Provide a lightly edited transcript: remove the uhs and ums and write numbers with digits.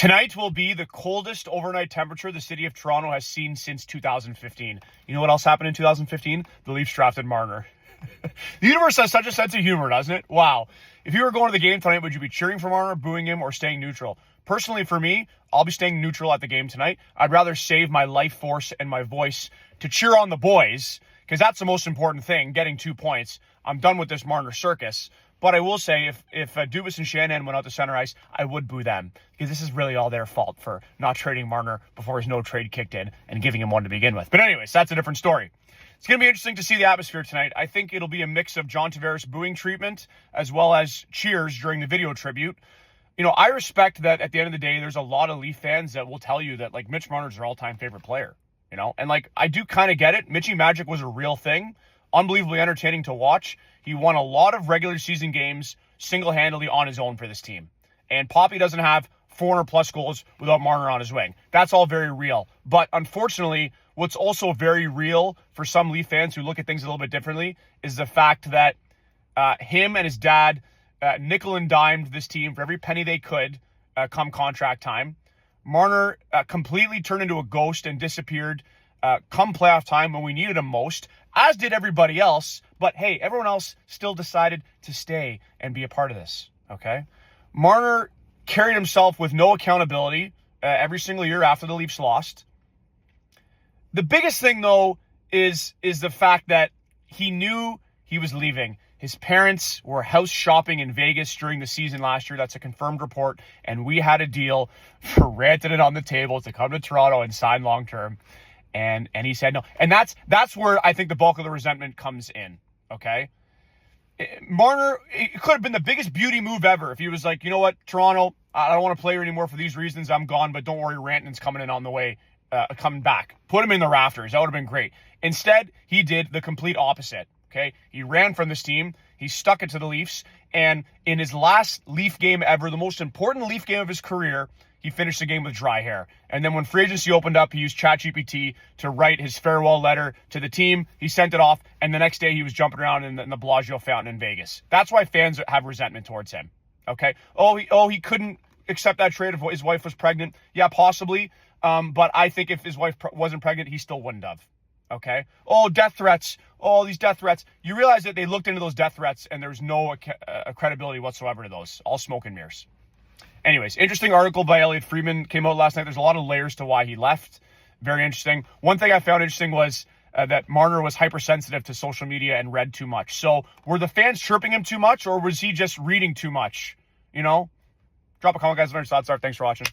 Tonight will be the coldest overnight temperature the city of Toronto has seen since 2015. You know what else happened in 2015? The Leafs drafted Marner. The universe has such a sense of humor, doesn't it? Wow. If you were going to the game tonight, would you be cheering for Marner, booing him, or staying neutral? Personally, for me, I'll be staying neutral at the game tonight. I'd rather save my life force and my voice to cheer on the boys, because that's the most important thing, getting 2 points. I'm done with this Marner circus. But I will say, if Dubas and Shanahan went out to center ice, I would boo them, because this is really all their fault for not trading Marner before his no trade kicked in and giving him one to begin with. But anyways, that's a different story. It's going to be interesting to see the atmosphere tonight. I think it'll be a mix of John Tavares booing treatment as well as cheers during the video tribute. You know, I respect that at the end of the day, there's a lot of Leaf fans that will tell you that, like, Mitch Marner's their all-time favorite player, you know? And, like, I do kind of get it. Mitchie Magic was a real thing. Unbelievably entertaining to watch. He won a lot of regular season games single-handedly on his own for this team. And Poppy doesn't have 400-plus goals without Marner on his wing. That's all very real. But unfortunately, what's also very real for some Leaf fans who look at things a little bit differently is the fact that him and his dad nickel and dimed this team for every penny they could come contract time. Marner completely turned into a ghost and disappeared come playoff time when we needed him most, as did everybody else. But hey, everyone else still decided to stay and be a part of this, okay? Marner carried himself with no accountability every single year after the Leafs lost. The biggest thing, though, is the fact that he knew he was leaving. His parents were house shopping in Vegas during the season last year. That's a confirmed report. And we had a deal for ranting it on the table to come to Toronto and sign long-term. And he said no. And that's where I think the bulk of the resentment comes in, okay? Marner, it could have been the biggest beauty move ever if he was like, you know what, Toronto, I don't want to play here anymore for these reasons. I'm gone, but don't worry, Rantanen's coming in on the way, coming back. Put him in the rafters. That would have been great. Instead, he did the complete opposite, okay? He ran from this team. He stuck it to the Leafs. And in his last Leaf game ever, the most important Leaf game of his career, he finished the game with dry hair. And then when free agency opened up, he used ChatGPT to write his farewell letter to the team. He sent it off, and the next day he was jumping around in the Bellagio fountain in Vegas. That's why fans have resentment towards him, okay? He couldn't accept that trade if his wife was pregnant. Yeah, possibly. But I think if his wife wasn't pregnant, he still wouldn't have, okay? Death threats. These death threats. You realize that they looked into those death threats, and there's no credibility whatsoever to those. All smoke and mirrors. Anyways, interesting article by Elliot Friedman came out last night. There's a lot of layers to why he left. Very interesting. One thing I found interesting was that Marner was hypersensitive to social media and read too much. So were the fans chirping him too much, or was he just reading too much? You know? Drop a comment, guys. What your thoughts are. Thanks for watching.